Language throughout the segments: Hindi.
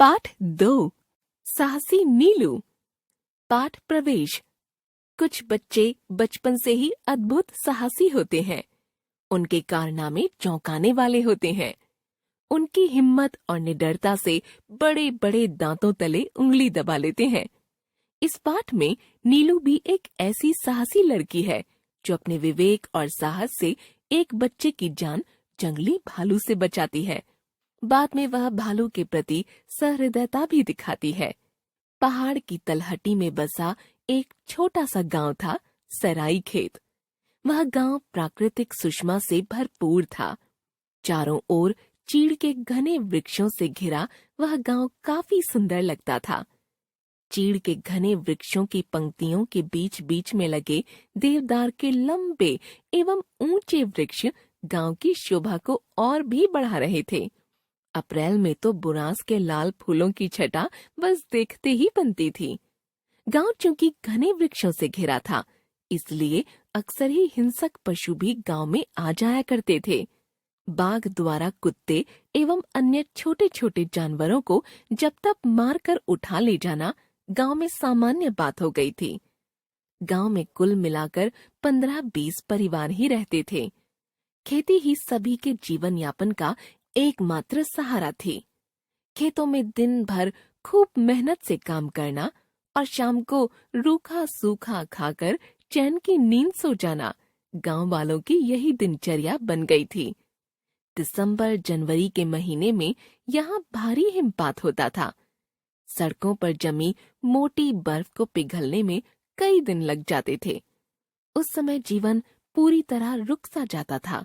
पाठ 2 साहसी नीलू। पाठ प्रवेश। कुछ बच्चे बचपन से ही अद्भुत साहसी होते हैं। उनके कारनामे चौंकाने वाले होते हैं। उनकी हिम्मत और निडरता से बड़े बड़े दांतों तले उंगली दबा लेते हैं। इस पाठ में नीलू भी एक ऐसी साहसी लड़की है जो अपने विवेक और साहस से एक बच्चे की जान जंगली भालू से बचाती है। बाद में वह भालू के प्रति सहृदयता भी दिखाती है। पहाड़ की तलहटी में बसा एक छोटा सा गांव था, सराई खेत। वह गांव प्राकृतिक सुषमा से भरपूर था। चारों ओर चीड़ के घने वृक्षों से घिरा वह गांव काफी सुंदर लगता था। चीड़ के घने वृक्षों की पंक्तियों के बीच बीच में लगे देवदार के लंबे एवं ऊंचे वृक्ष गांव की शोभा को और भी बढ़ा रहे थे। अप्रैल में तो बुरांस के लाल फूलों की छटा बस देखते ही बनती थी। गांव चूंकि घने वृक्षों से घिरा था, इसलिए अक्सर ही हिंसक पशु भी गांव में आ जाया करते थे। बाघ द्वारा कुत्ते एवं अन्य छोटे छोटे जानवरों को जब तक मारकर उठा ले जाना गांव में सामान्य बात हो गई थी। गांव में कुल मिलाकर 15-20 परिवार ही रहते थे। खेती ही सभी के जीवन यापन का एकमात्र सहारा थी। खेतों में दिन भर खूब मेहनत से काम करना और शाम को रूखा सूखा खाकर चैन की नींद सो जाना गांव वालों की यही दिनचर्या बन गई थी। दिसंबर जनवरी के महीने में यहाँ भारी हिमपात होता था। सड़कों पर जमी मोटी बर्फ को पिघलने में कई दिन लग जाते थे। उस समय जीवन पूरी तरह रुक सा जाता था।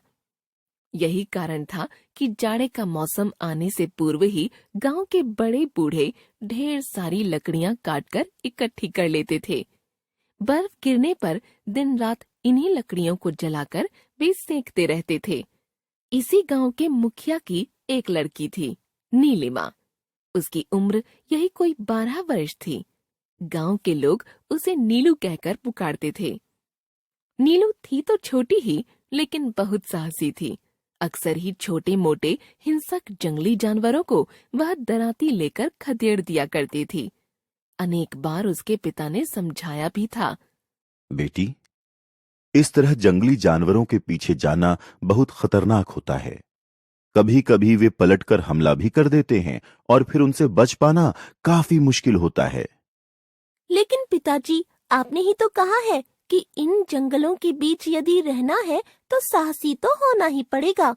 यही कारण था कि जाड़े का मौसम आने से पूर्व ही गांव के बड़े बूढ़े ढेर सारी लकड़ियां काटकर इकट्ठी कर लेते थे। बर्फ गिरने पर दिन रात इन्हीं लकड़ियों को जलाकर वे सेंकते रहते थे। इसी गांव के मुखिया की एक लड़की थी, नीलिमा। उसकी उम्र यही कोई 12 वर्ष थी। गांव के लोग उसे नीलू कहकर पुकारते थे। नीलू थी तो छोटी ही, लेकिन बहुत साहसी थी। अक्सर ही छोटे मोटे हिंसक जंगली जानवरों को वह डराती लेकर खदेड़ दिया करती थी। अनेक बार उसके पिता ने समझाया भी था। बेटी, इस तरह जंगली जानवरों के पीछे जाना बहुत खतरनाक होता है। कभी कभी वे पलटकर हमला भी कर देते हैं और फिर उनसे बच पाना काफी मुश्किल होता है। लेकिन पिताजी, आपने ही तो कहा है कि इन जंगलों के बीच यदि रहना है तो साहसी तो होना ही पड़ेगा।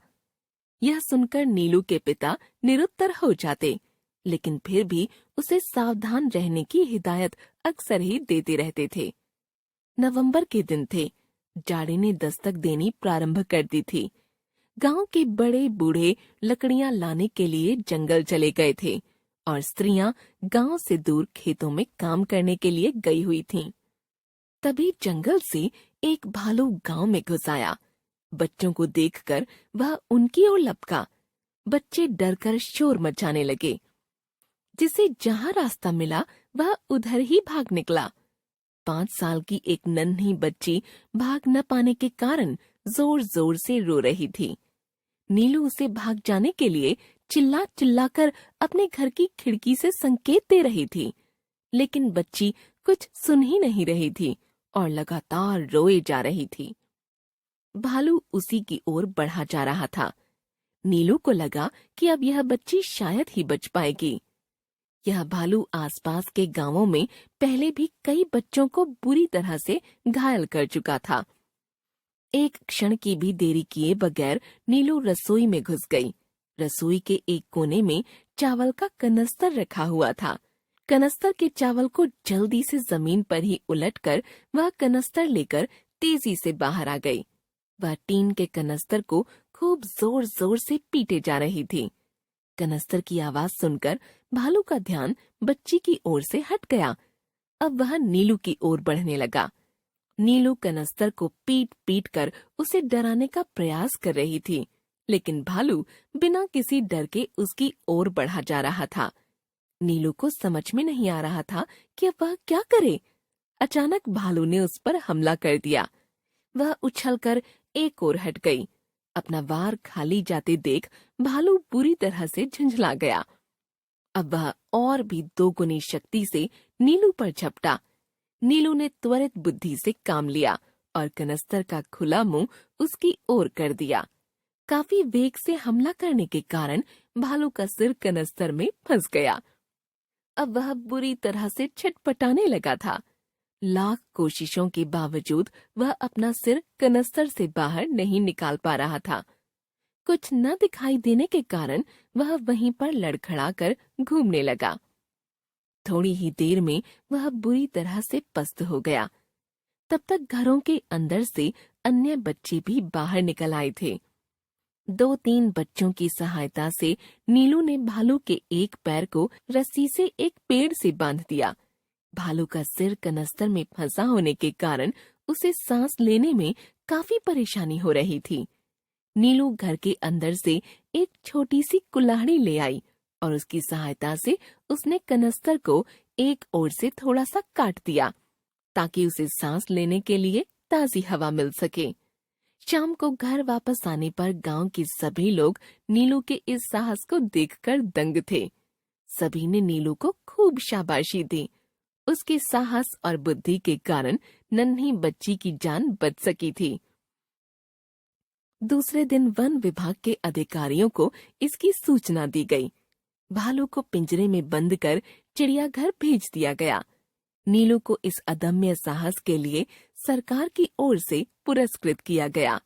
यह सुनकर नीलू के पिता निरुत्तर हो जाते, लेकिन फिर भी उसे सावधान रहने की हिदायत अक्सर ही देते रहते थे। नवंबर के दिन थे। जाड़े ने दस्तक देनी प्रारंभ कर दी थी। गांव के बड़े बूढ़े लकड़ियां लाने के लिए जंगल चले गए थे और स्त्रियां गांव से दूर खेतों में काम करने के लिए गई हुई थीं। तभी जंगल से एक भालू गांव में घुस आया। बच्चों को देखकर वह उनकी ओर लपका। बच्चे डरकर शोर मचाने लगे। जिसे जहां रास्ता मिला वह उधर ही भाग निकला। 5 साल की एक नन्ही बच्ची भाग न पाने के कारण जोर जोर से रो रही थी। नीलू उसे भाग जाने के लिए चिल्ला चिल्लाकर अपने घर की खिड़की से संकेत दे रही थी, लेकिन बच्ची कुछ सुन ही नहीं रही थी और लगातार रोए जा रही थी। भालू उसी की ओर बढ़ा जा रहा था। नीलू को लगा कि अब यह बच्ची शायद ही बच पाएगी। यह भालू आसपास के गांवों में पहले भी कई बच्चों को बुरी तरह से घायल कर चुका था। एक क्षण की भी देरी किए बगैर नीलू रसोई में घुस गई। रसोई के एक कोने में चावल का कनस्तर रखा हुआ था। कनस्तर के चावल को जल्दी से जमीन पर ही उलटकर वह कनस्तर लेकर तेजी से बाहर आ गई। वह टीन के कनस्तर को खूब जोर जोर से पीटे जा रही थी। कनस्तर की आवाज सुनकर भालू का ध्यान बच्ची की ओर से हट गया। अब वह नीलू की ओर बढ़ने लगा। नीलू कनस्तर को पीट पीट कर उसे डराने का प्रयास कर रही थी, लेकिन भालू बिना किसी डर के उसकी ओर बढ़ा जा रहा था। नीलू को समझ में नहीं आ रहा था कि अब वह क्या करे। अचानक भालू ने उस पर हमला कर दिया। वह उछलकर एक ओर हट गई। अपना वार खाली जाते देख भालू बुरी तरह से झुंझला गया। अब वह और भी दोगुनी शक्ति से नीलू पर झपटा। नीलू ने त्वरित बुद्धि से काम लिया और कनस्तर का खुला मुंह उसकी ओर कर दिया। काफी वेग से हमला करने के कारण भालू का सिर कनस्तर में फंस गया। अब वह बुरी तरह से छटपटाने लगा था। लाख कोशिशों के बावजूद वह अपना सिर कनस्तर से बाहर नहीं निकाल पा रहा था। कुछ न दिखाई देने के कारण वह वहीं पर लड़खड़ाकर घूमने लगा। थोड़ी ही देर में वह बुरी तरह से पस्त हो गया। तब तक घरों के अंदर से अन्य बच्चे भी बाहर निकल आए थे। 2-3 बच्चों की सहायता से नीलू ने भालू के एक पैर को रस्सी से एक पेड़ से बांध दिया। भालू का सिर कनस्तर में फंसा होने के कारण उसे सांस लेने में काफी परेशानी हो रही थी। नीलू घर के अंदर से एक छोटी सी कुल्हाड़ी ले आई और उसकी सहायता से उसने कनस्तर को एक ओर से थोड़ा सा काट दिया ताकि उसे सांस लेने के लिए ताजी हवा मिल सके। शाम को घर वापस आने पर गांव के सभी लोग नीलू के इस साहस को देखकर दंग थे। सभी ने नीलू को खूब शाबाशी दी। उसके साहस और बुद्धि के कारण नन्ही बच्ची की जान बच सकी थी। दूसरे दिन वन विभाग के अधिकारियों को इसकी सूचना दी गई। भालू को पिंजरे में बंद कर चिड़ियाघर भेज दिया गया। नीलू को इस अदम्य साहस के लिए सरकार की ओर से पुरस्कृत किया गया।